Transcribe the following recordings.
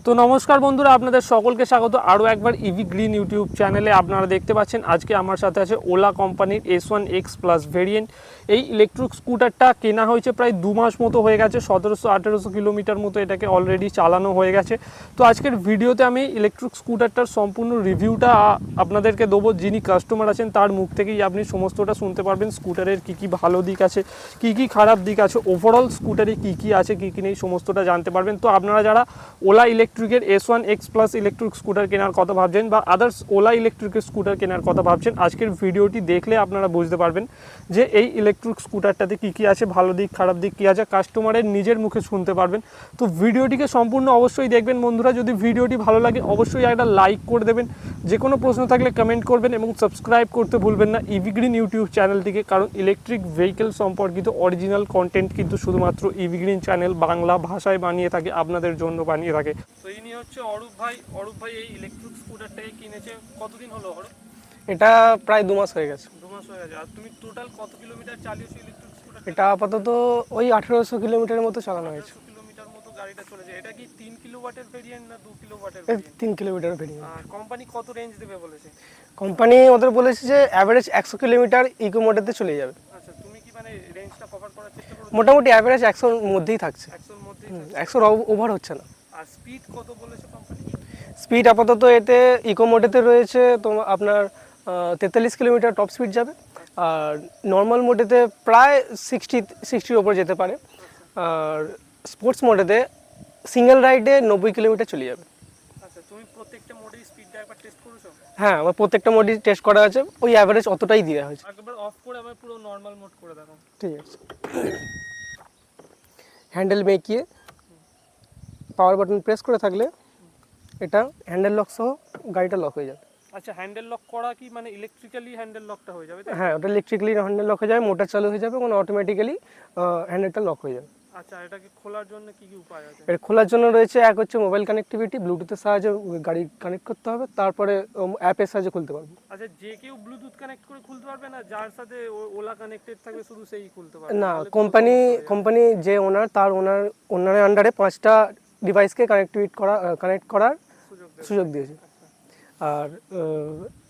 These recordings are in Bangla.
তো নমস্কার বন্ধুরা, আপনাদের সকলকে স্বাগত আরও একবার ইভি গ্রিন ইউটিউব চ্যানেলে। আপনারা দেখতে পাচ্ছেন আজকে আমার সাথে আছে ওলা কোম্পানির S1X প্লাস ভেরিয়েন্ট। এই ইলেকট্রিক স্কুটারটা কেনা হয়েছে প্রায় 2 মাস মতো হয়ে গেছে, 1700-1800 কিলোমিটার মতো এটাকে অলরেডি চালানো হয়ে গেছে। তো আজকের ভিডিওতে আমি ইলেকট্রিক স্কুটারটার সম্পূর্ণ রিভিউটা আপনাদেরকে দেবো। যিনি কাস্টমার আছেন তার মুখ থেকেই আপনি সমস্তটা শুনতে পারবেন। স্কুটারের কী কী ভালো দিক আছে, কী কী খারাপ দিক আছে, ওভারঅল স্কুটারে কী কী আছে কী কী নেই সমস্তটা জানতে পারবেন। তো আপনারা যারা ওলা ইলেকট্রিকের S1X প্লাস ইলেকট্রিক স্কুটার কেনার কথা ভাবছেন বা আদার্স ওলা ইলেকট্রিকের স্কুটার কেনার কথা ভাবছেন, আজকের ভিডিওটি দেখলে আপনারা বুঝতে পারবেন যে এই ইলেকট্রিক স্কুটারটাতে কী কী আছে, ভালো দিক খারাপ দিক কী আছে, কাস্টমারের নিজের মুখে শুনতে পারবেন। তো ভিডিওটিকে সম্পূর্ণ অবশ্যই দেখবেন বন্ধুরা। যদি ভিডিওটি ভালো লাগে অবশ্যই একটা লাইক করে দেবেন, যে কোনো প্রশ্ন থাকলে কমেন্ট করবেন এবং সাবস্ক্রাইব করতে ভুলবেন না ইভি গ্রিন ইউটিউব চ্যানেলটিকে, কারণ ইলেকট্রিক ভেহিকেল সম্পর্কিত অরিজিনাল কন্টেন্ট কিন্তু শুধুমাত্র ইভি গ্রিন চ্যানেল বাংলা ভাষায় বানিয়ে থাকে, আপনাদের জন্য বানিয়ে থাকে। তো ইনি হচ্ছে অরূপ ভাই। অরূপ ভাই এই ইলেকট্রিক স্কুটারটাকে কিনেছে কতদিন হলো অরূপ? এটা প্রায় 2 মাস হয়ে গেছে। 2 মাস হয়ে গেছে। আর তুমি টোটাল কত কিলোমিটার চালিয়েছো ইলেকট্রিক স্কুটার? এটা আপাতত ওই 1800 কিলোমিটারের মতো চালানো হয়েছে। 1800 কিলোমিটার মতো গাড়িটা চলেছে। এটা কি 3 কিলোওয়াটের ভেরিয়েন্ট না 2 কিলোওয়াটের এই ভেরিয়েন্ট? 3 kilometre variant. আর কোম্পানি কত রেঞ্জ দেবে বলেছে? কোম্পানি ওদের বলেছে যে অ্যাভারেজ 100 কিলোমিটার ইকো মোডেতে চলে যাবে। আচ্ছা, তুমি কি মানে রেঞ্জটা কভার করার চেষ্টা করছো? মোটামুটি অ্যাভারেজ 100 এর মধ্যেই থাকছে। 100 এর মধ্যেই? 100 ওভার হচ্ছে না। আর স্পিড কত বলেছে কোম্পানি? স্পিড আপাতত এতে ইকো মোডেতে রয়েছে তোমার আপনার 43 কিলোমিটার টপ স্পিড যাবে। আর নর্মাল মোডেতে প্রায় 60 ওপর যেতে পারে। আর স্পোর্টস মোডেতে সিঙ্গেল রাইডে 90 কিলোমিটার চলে যাবে। আচ্ছা, তুমি প্রত্যেকটা মোডেই স্পিডটা একবার টেস্ট করেছো? হ্যাঁ, আমার প্রত্যেকটা মোডই টেস্ট করা আছে, ওই অ্যাভারেজ অতটাই দেওয়া হয়েছে। একবার অফ করে আবার পুরো নরমাল মোড করে দেখো। ঠিক আছে। হ্যান্ডেল মেকিয়ে পাওয়ার বাটন প্রেস করে থাকলে এটা হ্যান্ডেল লক সহ গাড়িটা লক হয়ে যাবে। আচ্ছা, হ্যান্ডেল লক করা কি মানে ইলেকট্রিক্যালি হ্যান্ডেল লকটা হয়ে যাবে? হ্যাঁ, ওটা ইলেকট্রিক্যালি হ্যান্ডেল লক হয়ে যাবে, মোটর চালু হয়ে যাবে এবং অটোমেটিক্যালি হ্যান্ডেলটা লক হয়ে যাবে। আচ্ছা, এটাকে খোলার জন্য কি কি উপায় আছে? এটা খোলার জন্য রয়েছে, এক হচ্ছে মোবাইল কানেক্টিভিটি, ব্লুটুথের সাহায্যে গাড়ি কানেক্ট করতে হবে, তারপরে অ্যাপের সাহায্যে খুলতে পারবে। আচ্ছা, যে কেউ ব্লুটুথ কানেক্ট করে খুলতে পারবে না? যার সাথে ওলা কানেক্টেড থাকবে শুধু সেই খুলতে পারবে? না, কোম্পানি যে ওনার তার ওনারের আন্ডারে 5টা ডিভাইসকে কানেক্ট করার সুযোগ দিয়েছে। আর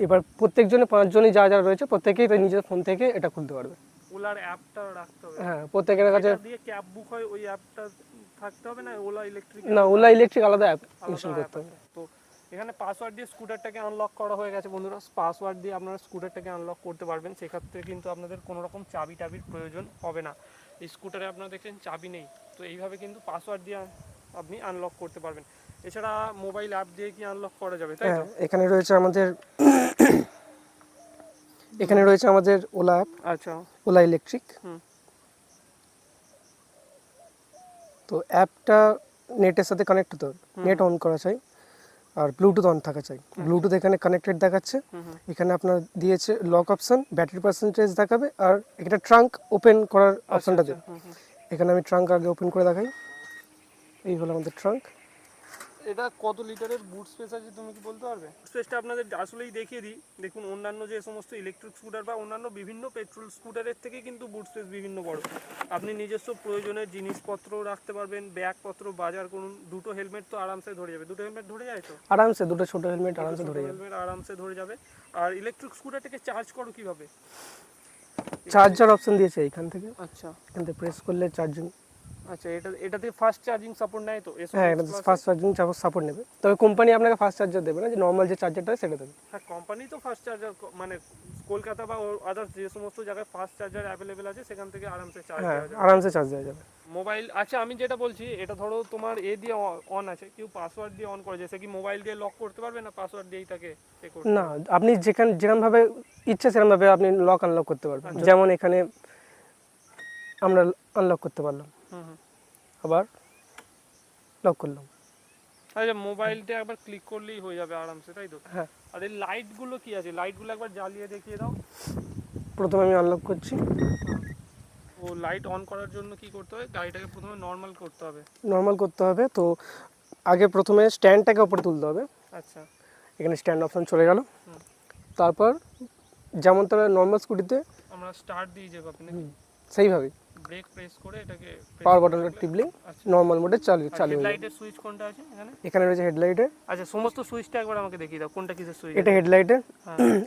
এবার প্রত্যেকজনে 5 জনই যা রয়েছে প্রত্যেকেই তার নিজের ফোন থেকে এটা খুলতে পারবে। ওলার অ্যাপটা রাখতে হবে? হ্যাঁ, প্রত্যেকের কাছে। এটা দিয়ে ক্যাব বুক হয়, ওই অ্যাপটা থাকতে হবে না? ওলা ইলেকট্রিক না, ওলা ইলেকট্রিক আলাদা অ্যাপ ইনস্টল করতে হবে। তো এখানে পাসওয়ার্ড দিয়ে স্কুটারটাকে আনলক করা হয়ে গেছে বন্ধুরা। পাসওয়ার্ড দিয়ে আপনারা স্কুটারটাকে আনলক করতে পারবেন। সেক্ষেত্রে কিন্তু আপনাদের কোনো রকম চাবির প্রয়োজন হবে না। এই স্কুটারে আপনারা দেখছেন চাবি নেই, তো এইভাবে কিন্তু পাসওয়ার্ড দিয়ে আপনি আনলক করতে পারবেন। এছাড়া মোবাইল অ্যাপ দিয়ে কি আনলক করা যাবে, তাই তো? এখানে রয়েছে আমাদের ওলা অ্যাপ। আচ্ছা, ওলা ইলেকট্রিক। তো অ্যাপটা নেটের সাথে কানেক্ট হতে হবে, নেট অন করা চাই আর ব্লুটুথ অন থাকা চাই। ব্লুটুথ এখানে কানেক্টেড দেখাচ্ছে। এখানে আপনার দিয়েছে লক অপশন, ব্যাটারি পার্সেন্টেজ দেখাবে, আর এটা ট্রাঙ্ক ওপেন করার অপশনটা দেবে। এখানে আমি ট্রাঙ্ক আগে ওপেন করে দেখাই। এই হলো আমাদের ট্রাঙ্ক। এটা কত লিটারের বুট স্পেস আছে তুমি কি বলতে পারবে? স্পেসটা আপনাদের আসলেই দেখিয়ে দিই। দেখুন, অন্যান্য যে সমস্ত ইলেকট্রিক স্কুটার বা অন্যান্য বিভিন্ন পেট্রোল স্কুটারের থেকে কিন্তু বুট স্পেস বিভিন্ন বড়। আপনি নিজস্ব প্রয়োজনের জিনিসপত্র রাখতে পারবেন, ব্যাগপত্র বাজার করুন। দুটো হেলমেট তো আরামসে ধরে যাবে। দুটো হেলমেট ধরে যায় তো? আরামসে দুটো ছোট হেলমেট আরামসে ধরে যাবে। আর ইলেকট্রিক স্কুটারটাকে চার্জ করো কিভাবে? চার্জার অপশন দিয়েছে এইখান থেকে। আচ্ছা, এখান থেকে প্রেস করলে চার্জিং। আচ্ছা, এটাতে ফাস্ট চার্জিং সাপোর্ট নেয় তো? হ্যাঁ, এটা ফাস্ট চার্জিং সাপোর্ট নেবে, তবে কোম্পানি আপনাকে ফাস্ট চার্জার দেবে না, যে নর্মাল যে চার্জারটা সেটা দেবে। হ্যাঁ, কোম্পানি তো ফাস্ট চার্জার, মানে কলকাতা বা আদার্স যে সমস্ত জায়গায় ফাস্ট চার্জার অ্যাভেলেবেল আছে সেখান থেকে আরামসে চার্জ দেওয়া যাবে। আরামসে চার্জ দেওয়া যাবে মোবাইল। আচ্ছা, আমি যেটা বলছি, এটা ধরো তোমার দিয়ে অন আছে, কেউ পাসওয়ার্ড দিয়ে অন করে, সে কি মোবাইল দিয়ে লক করতে পারবে না? পাসওয়ার্ড দিয়েই তাকে না, আপনি যেরকম ভাবে ইচ্ছা সেরকম ভাবে আপনি লক আনলক করতে পারবেন। যেমন এখানে আমরা আনলক করতে পারলাম, আবার লক করলাম। আচ্ছা, মোবাইলটা একবার ক্লিক করলেই হয়ে যাবে আরামসে, তাই তো? হ্যাঁ। আর এই লাইটগুলো কি আছে? লাইটগুলো একবার জ্বালিয়ে দেখিয়ে দাও। প্রথমে আমি আনলক করছি। ও লাইট অন করার জন্য কি করতে হবে? গাড়িটাকে প্রথমে নর্মাল করতে হবে। তো আগে প্রথমে স্ট্যান্ডটাকে উপরে তুলতে হবে। আচ্ছা, এখানে স্ট্যান্ড অপশন চলে গেল। তারপর যেমন তারা নর্মাল স্কুটিতে আমরা স্টার্ট দিয়ে যাবো আপনি সেইভাবে ব্রেক প্রেস করে এটাকে পাওয়ার বাটনটা টিপলে আচ্ছা নর্মাল মোডে চালু হয়ে যাবে। লাইটের সুইচ কোনটা আছে এখানে? এখানে রয়েছে হেডলাইটের। আচ্ছা সমস্ত সুইচটা একবার আমাকে দেখিয়ে দাও কোনটা কিসের সুইচ? এটা হেডলাইটের,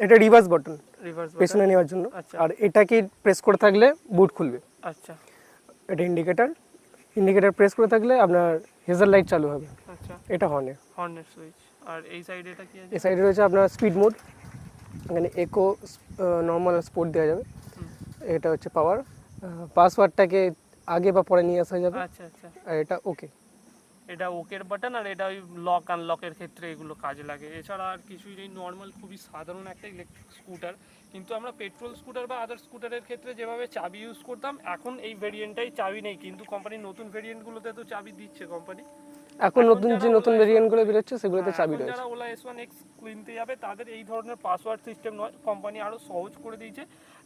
এটা রিভার্স বাটন রিভার্স পেছনে নেওয়ার জন্য। আচ্ছা আর এটাকে প্রেস করে থাকলে বুট খুলবে। আচ্ছা এটা ইন্ডিকেটর প্রেস করে থাকলে আপনার হেজার লাইট চালু হবে। আচ্ছা এটা হর্নের। হর্নের সুইচ। আর এই সাইডে এটা কি আছে? এই সাইডে রয়েছে আপনার স্পিড মোড, এখানে ইকো, নর্মাল, স্পোর্ট দেওয়া যাবে। এটা হচ্ছে পাওয়ার, পাসওয়ার্ডটাকে আগে বা পরে নিয়ে আসা যাবে। আচ্ছা আচ্ছা আর এটা ওকে। এটা ওকের বাটন আর এটা ওই লক আনলকের ক্ষেত্রে এগুলো কাজে লাগে। এছাড়া আর কিছুই নেই, নর্মাল খুবই সাধারণ একটা ইলেকট্রিক স্কুটার। কিন্তু আমরা পেট্রোল স্কুটার বা আদার স্কুটারের ক্ষেত্রে যেভাবে চাবি ইউজ করতাম, এখন এই ভেরিয়েন্টটাই চাবি নেই, কিন্তু কোম্পানির নতুন ভেরিয়েন্টগুলোতে তো চাবি দিচ্ছে কোম্পানি। এখন নতুন যে নতুন ভেরিয়েন্টগুলো বেরোচ্ছে সেগুলোতে চাবি রয়েছে। যারা ওলা S1X কিনতে যাবে তাদের এই ধরনের পাসওয়ার্ড সিস্টেম নয়, কোম্পানি আরও সহজ করে দিয়েছে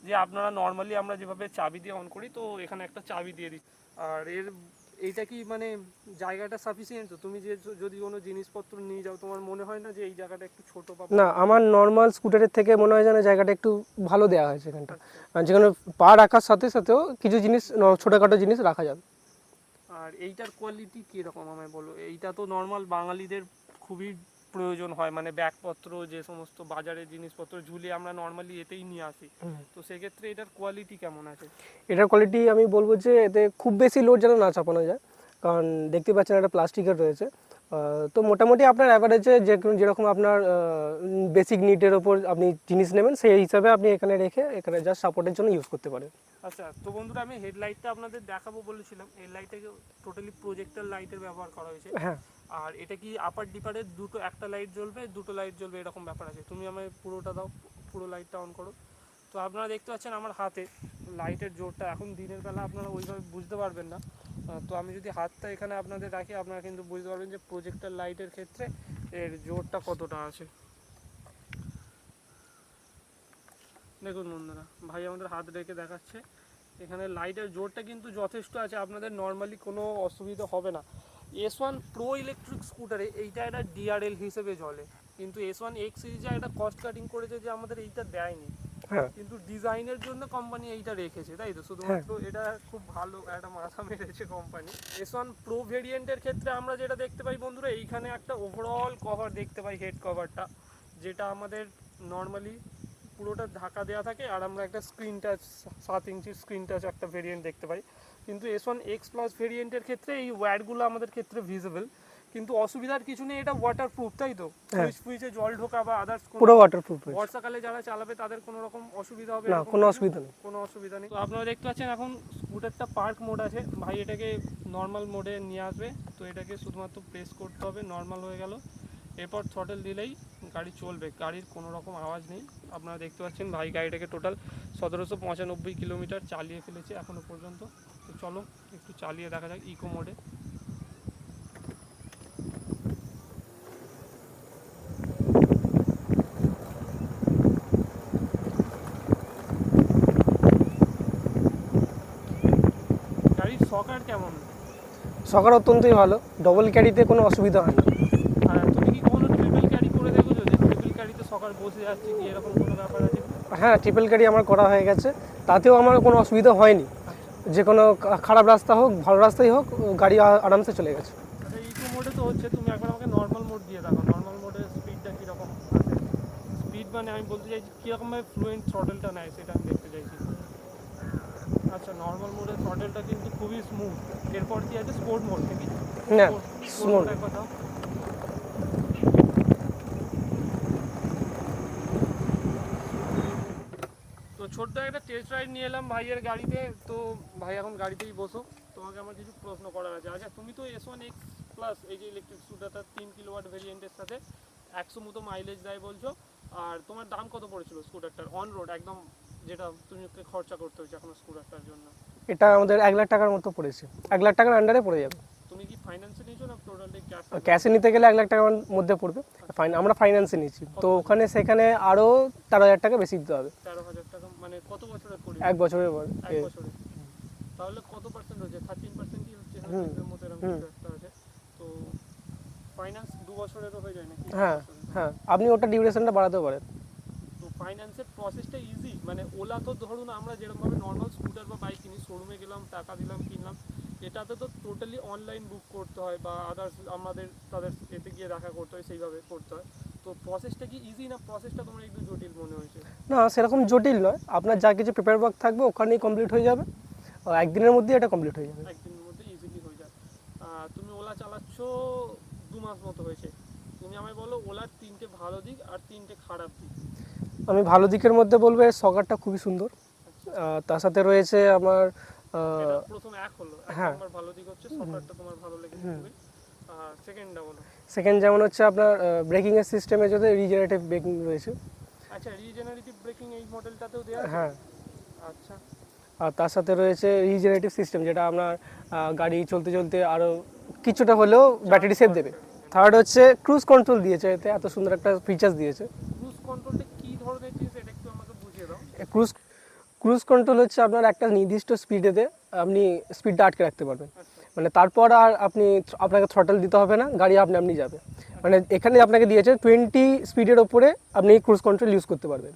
যে আপনারা নর্মালি আমরা যেভাবে চাবি দিয়ে অন করি, তো এখানে একটা চাবি দিয়ে দিই। আর এইটা কি মানে জায়গাটা সাফিসিয়েন্ট? তো তুমি যে যদি কোনো জিনিসপত্র নিয়ে যাও, তোমার মনে হয় না যে এই জায়গাটা একটু ছোট বা? না, আমার নর্মাল স্কুটারের থেকে মনে হয় যেন জায়গাটা একটু ভালো দেওয়া হয়েছে এখানটা। আর যেখানে পা রাখার সাথে সাথেও কিছু জিনিস, ছোটোখাটো জিনিস রাখা যাবে। আর এইটার কোয়ালিটি কীরকম আমায় বলো? এইটা তো নর্মাল বাঙালিদের খুবই প্রয়োজন হয়, মানে ব্যাগপত্র যে সমস্ত বাজারের জিনিসপত্র ঝুলিয়ে আমরা নর্মালি এতেই নিয়ে আসি, তো সেক্ষেত্রে এটার কোয়ালিটি কেমন আছে? এটার কোয়ালিটি আমি বলবো যে এতে খুব বেশি লোড যেন না চাপানো যায়, কারণ দেখতে পাচ্ছেন এটা প্লাস্টিকের রয়েছে। তো মোটামুটি আপনার অ্যাভারেজে যেরকম আপনার বেসিক নিডের ওপর আপনি জিনিস নেবেন সেই হিসাবে আপনি এখানে রেখে এখানে জাস্ট সাপোর্টের জন্য ইউজ করতে পারেন। আচ্ছা, তো বন্ধুরা আমি হেডলাইটটা আপনাদের দেখাবো বলেছিলাম। হেডলাইটে টোটালি প্রজেক্টর লাইটের ব্যবহার করা হয়েছে। হ্যাঁ। আর এটা কি আপার ডিপারের দুটো, একটা লাইট জ্বলবে, দুটো লাইট জ্বলবে, এরকম ব্যাপার আছে? তুমি আমায় পুরোটা দাও, পুরো লাইটটা অন করো। তো আপনারা দেখতে পাচ্ছেন আমার হাতে লাইটের জোরটা, এখন দিনের বেলা আপনারা ওইভাবে বুঝতে পারবেন না, তো আমি যদি হাতটা এখানে আপনাদের রাখি আপনারা কিন্তু বুঝতে পারবেন যে প্রজেক্টর লাইটের ক্ষেত্রে এর জোরটা কতটা আছে। দেখুন বন্ধুরা, ভাই আমাদের হাত রেখে দেখাচ্ছে, এখানে লাইটের জোরটা কিন্তু যথেষ্ট আছে, আপনাদের নর্মালি কোনো অসুবিধা হবে না। S1 প্রো ইলেকট্রিক স্কুটারে এইটা একটা ডিআরএল হিসেবে চলে, কিন্তু S1X সিরিজে একটা কস্ট কাটিং করেছে যে আমাদের এইটা দেয়নি, কিন্তু ডিজাইনের জন্য কোম্পানি এইটা রেখেছে, তাই তো? শুধুমাত্র এটা খুব ভালো একটা মাথা মেরেছে কোম্পানি। S1 প্রো ভেরিয়েন্টের ক্ষেত্রে আমরা যেটা দেখতে পাই বন্ধুরা, এইখানে একটা ওভারঅল কভার দেখতে পাই, হেড কভারটা, যেটা আমাদের নর্মালি পুরোটা ঢাকা দেওয়া থাকে, আর আমরা একটা স্ক্রিন টাচ, 7 ইঞ্চির স্ক্রিন টাচ একটা ভেরিয়েন্ট দেখতে পাই। কিন্তু S1X প্লাস ভেরিয়েন্টের ক্ষেত্রে এই ওয়্যারগুলো আমাদের ক্ষেত্রে ভিজিবল, কিন্তু অসুবিধার কিছু নেই, এটা ওয়াটারপ্রুফ, তাই তো? সুইচে জল ঢোকা বা আদার্স পুরো ওয়াটারপ্রুফ। বর্ষাকালে যারা চালাবে তাদের কোনো রকম অসুবিধা হবে না? কোনো অসুবিধা নেই, কোনো অসুবিধা নেই। তো আপনারা দেখতে পাচ্ছেন এখন স্কুটারটা পার্ক মোড আছে, ভাই এটাকে নর্মাল মোডে নিয়ে আসবে, তো এটাকে শুধুমাত্র প্রেস করতে হবে, নর্মাল হয়ে গেল। এরপর থ্রটেল দিলেই গাড়ি চলবে, গাড়ির কোনো রকম আওয়াজ নেই। আপনারা দেখতে পাচ্ছেন ভাই গাড়িটাকে টোটাল 1795 কিলোমিটার চালিয়ে ফেলেছে এখনো পর্যন্ত। তো চলো একটু চালিয়ে দেখা যাক ইকো মোডে। গাড়ির সকার কেমন? সকার অত্যন্তই ভালো, ডবল ক্যারিতে কোনো অসুবিধা হয় না। আর তুমি কি কোনো ট্রিপল ক্যারি করে দেখেছো যে ট্রিপল ক্যারিতে সকার বসে যাচ্ছে কি এরকম কোনো ব্যাপার আছে? হ্যাঁ, ট্রিপল ক্যারি আমার করা হয়ে গেছে, তাতেও আমার কোনো অসুবিধা হয়নি। যে কোনো খারাপ রাস্তা হোক ভালো রাস্তাই হোক, গাড়ি আরামসে চলে গেছে। আচ্ছা, ইকো মোডে তো হচ্ছে, তুমি একবার আমাকে নর্মাল মোড দিয়ে দেখো, নর্মাল মোডের স্পিডটা কীরকম আছে? স্পিড মানে আমি বলতে চাইছি কীরকমভাবে ফ্লুয়েন্ট থ্রটেলটা নেয় সেটা আমি দেখতে চাইছি। আচ্ছা, নর্মাল মোডের থ্রটেলটা কিন্তু খুবই স্মুথ। এরপর কি আছে স্পোর্ট মোড নাকি? না, স্মুথ। একবার দাও। তো ছোট্ট একটা টেস্ট রাইড নিয়ে এলাম ভাইয়ের গাড়িতে। তো ভাই এখন গাড়িতেই বসো, তোমাকে আমার কিছু প্রশ্ন করার আছে। আচ্ছা, তুমি তো S1X প্লাস এই যে ইলেকট্রিক স্কুটারটা 3 কিলোওয়াট ভেরিয়েন্টের সাথে 100 মতো মাইলেজ দেয় বলছো, আর তোমার দাম কত পড়েছিল স্কুটারটার অন রোড একদম, যেটা তুমি খরচা করতে হয়েছে এখন স্কুটারটার জন্য? এটা আমাদের 1 লাখ টাকার মতো পড়েছে, 1 লাখ টাকার আন্ডারে পড়ে যাবে। তুমি কি ফাইন্যান্সে নিয়েছো না টোটালি ক্যাশ? ক্যাশে নিতে গেলে 1 লাখ টাকার মধ্যে পড়বে, আমরা ফাইন্যান্সে নিচ্ছি, তো সেখানে আরও 13,000 টাকা বেশি দিতে হবে। 13,000 টাকা মানে কত বছরের করি? 1 বছরের পর। 1 বছরে তাহলে কত পার্সেন্ট হচ্ছে? 13%ই হচ্ছে এর মতো, এরকম কিছু একটা আছে। তো ফাইন্যান্স 2 বছরেরও হয়ে যায় নাকি? হ্যাঁ, আপনি ওটা ডিউরেশনটা বাড়াতে পারেন। তো ফাইন্যান্সের প্রসেসটা ইজি, মানে ওলা তো ধরুন আমরা যেরকমভাবে নর্মাল স্কুটার বা বাইক কিনি, শোরুমে গেলাম, টাকা দিলাম, কিনলাম, এটাতে তো টোটালি অনলাইন বুক করতে হয় বা আদার্স আমাদের তাদের এতে গিয়ে দেখা করতে হয়, সেইভাবে করতে হয়। তো প্রসেসটা কি ইজি, না প্রসেসটা তোমার একটু জটিল মনে হয়েছে? না, সেরকম জটিল নয়, আপনার যা কিছু পেপার ওয়ার্ক থাকবে ওখানেই কমপ্লিট হয়ে যাবে, একদিনের মধ্যে এটা কমপ্লিট হয়ে যাবে। একদিনের মধ্যে ইজিলি হয়ে যায়। তুমি ওলা চালাচ্ছ 2 মাস মতো হয়েছে, তুমি আমায় বলো ওলার 3টে ভালো দিক আর 3টে খারাপ দিক। আমি ভালো দিকের মধ্যে বলবো এর সকারটা খুবই সুন্দর, তার সাথে রয়েছে আমার এটা প্রথম এক হলো, এক হ্যাঁ। নম্বর ভালো দিক হচ্ছে সফটওয়্যারটা তোমার ভালো লেগেছে খুবই। সেকেন্ডটা বলো। সেকেন্ড যেমন হচ্ছে আপনার ব্রেকিংয়ের সিস্টেমে যদি রিজেনারেটিভ ব্রেকিং রয়েছে। আচ্ছা, রিজেনারেটিভ ব্রেকিং এই মডেলটাতেও দেওয়া আছে? হ্যাঁ, আচ্ছা, আর তার সাথে রয়েছে রিজেনারেটিভ সিস্টেম, যেটা আপনার গাড়ি চলতে চলতে আরও কিছুটা হলেও ব্যাটারি সেভ দেবে। থার্ড হচ্ছে ক্রুজ কন্ট্রোল দিয়েছে, এতে এত সুন্দর একটা ফিচার্স দিয়েছে। ক্রুজ কন্ট্রোলটা কি ধরনের জিনিস এটা একটু আমাকে বুঝিয়ে দাও। ক্রুজ ক্রুজ কন্ট্রোল হচ্ছে আপনার একটা নির্দিষ্ট স্পিডেতে আপনি স্পিডটা আটকে রাখতে পারবেন, মানে তারপর আর আপনাকে থ্রটল দিতে হবে না, গাড়ি আপনি আপনি যাবে। মানে এখানে আপনাকে দিয়েছে 20 স্পিডের ওপরে আপনি ক্রুজ কন্ট্রোল ইউজ করতে পারবেন।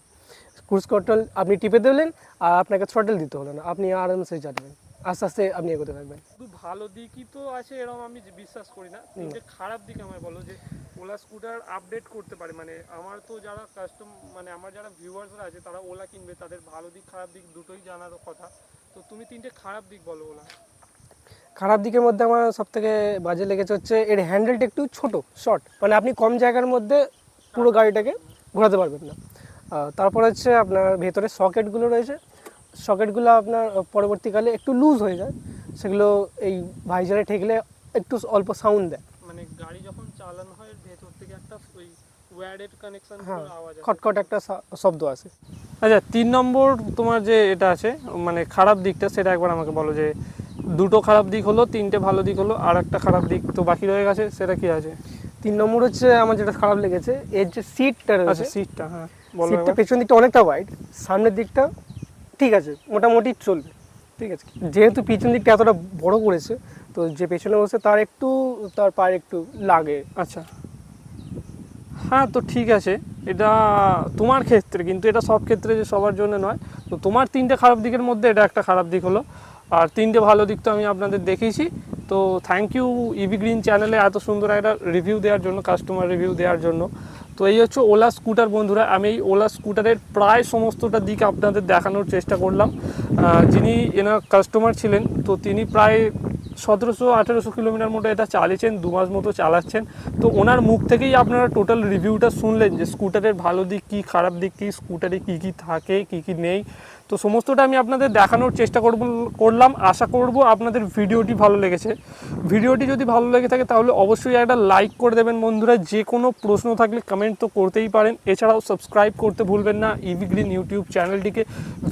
ক্রুজ কন্ট্রোল আপনি টিপে দিলেন আর আপনাকে থ্রটল দিতে হলো না, আপনি আরামসে যাবেন, আস্তে আস্তে আপনি এগোতে থাকবেন। শুধু ভালো দিকই তো আছে এরকম আমি বিশ্বাস করি না, তিনটে খারাপ দিক আমায় বলো যে ওলা স্কুটার আপডেট করতে পারে। মানে আমার তো যারা মানে আমার যারা ভিউয়ার্সরা আছে তারা ওলা কিনবে, তাদের ভালো দিক খারাপ দিক দুটোই জানার কথা। তো তুমি 3টে খারাপ দিক বলো ওলা। খারাপ দিকের মধ্যে আমার সবথেকে বাজে লেগেছে হচ্ছে এর হ্যান্ডেলটা একটু ছোট, শর্ট, মানে আপনি কম জায়গার মধ্যে পুরো গাড়িটাকে ঘোরাতে পারবেন না। তারপর হচ্ছে আপনার ভেতরে সকেটগুলো রয়েছে, সকেটগুলো আপনার পরবর্তীকালে একটু লুজ হয়ে যায়, সেগুলো এই ভাইজারে ঠেকলে একটু অল্প সাউন্ড দেয়। মানে গাড়ি যখন চালানো হয় ভেতর থেকে একটা ওই ওয়্যার্ডেড কানেকশন হ্যাঁ, আওয়াজ আসে, খটখট একটা শব্দ আছে। আচ্ছা 3 নম্বর তোমার যে এটা আছে মানে খারাপ দিকটা, সেটা একবার আমাকে বলো যে দুটো খারাপ দিক হলো, 3টে ভালো দিক হলো, আর একটা খারাপ দিক তো বাকি রয়ে গেছে, সেটা কি আছে? 3 নম্বর হচ্ছে আমার যেটা খারাপ লেগেছে এর যে সিটটা আচ্ছা, রয়েছে, সিটটা, হ্যাঁ বলো সিটটা একবার। পেছন দিকটা অনেকটা ওয়াইড, সামনের দিকটা ঠিক আছে, মোটামুটি চলবে, ঠিক আছে। যেহেতু পিছন দিকটা এতটা বড় করেছে, তো যে পেছনে বসে তার পায়ে একটু লাগে। আচ্ছা, হ্যাঁ তো ঠিক আছে, এটা তোমার ক্ষেত্রে, কিন্তু এটা সব ক্ষেত্রে যে সবার জন্য নয়। তো তোমার 3টে খারাপ দিকের মধ্যে এটা একটা খারাপ দিক হলো, আর 3টে ভালো দিক তো আমি আপনাদের দেখিয়েছি। তো থ্যাংক ইউ ইভি গ্রিন চ্যানেলে এত সুন্দর একটা রিভিউ দেওয়ার জন্য, কাস্টমার রিভিউ দেওয়ার জন্য। তো এই হচ্ছে ওলা স্কুটার বন্ধুরা, আমি এই ওলা স্কুটারের প্রায় সমস্তটা দিক আপনাদের দেখানোর চেষ্টা করলাম। যিনি এনার কাস্টমার ছিলেন, তো তিনি প্রায় 1700-1800 কিলোমিটার মতো এটা চালিয়েছেন, 2 মাস মতো চালাচ্ছেন। তো ওনার মুখ থেকেই আপনারা টোটাল রিভিউটা শুনলেন যে স্কুটারের ভালো দিক কী, খারাপ দিক কী, স্কুটারে কী কী থাকে, কী কী নেই। তো সমস্তটা আমি আপনাদের দেখানোর চেষ্টা করলাম। আশা করব আপনাদের ভিডিওটি ভালো লেগেছে। ভিডিওটি যদি ভালো লেগে থাকে তাহলে অবশ্যই একটা লাইক করে দেবেন বন্ধুরা। যে কোনো প্রশ্ন থাকলে কমেন্ট তো করতেই পারেন। এছাড়াও সাবস্ক্রাইব করতে ভুলবেন না ইভি গ্রিন ইউটিউব চ্যানেলটিকে।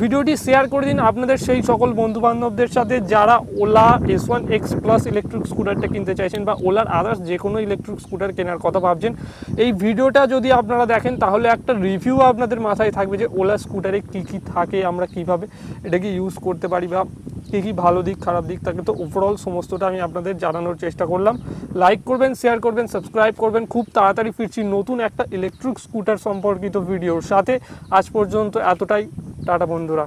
ভিডিওটি শেয়ার করে দিন আপনাদের সেই সকল বন্ধুবান্ধবদের সাথে যারা ওলা S1X প্লাস ইলেকট্রিক স্কুটারটা কিনতে চাইছেন বা ওলার আদার্স যে কোনো ইলেকট্রিক স্কুটার কেনার কথা ভাবছেন। এই ভিডিওটা যদি আপনারা দেখেন তাহলে একটা রিভিউ আপনাদের মাথায় থাকবে যে ওলা স্কুটারে কী কী থাকে, আমরা কীভাবে এটাকে ইউজ করতে পারি বা কী কী ভালো দিক খারাপ দিক থাকে। তো ওভারঅল সমস্তটা আমি আপনাদের জানানোর চেষ্টা করলাম। লাইক করবেন, শেয়ার করবেন, সাবস্ক্রাইব করবেন। খুব তাড়াতাড়ি ফিরছি নতুন একটা ইলেকট্রিক স্কুটার সম্পর্কিত ভিডিওর সাথে। আজ পর্যন্ত এতটাই, টাটা বন্ধুরা।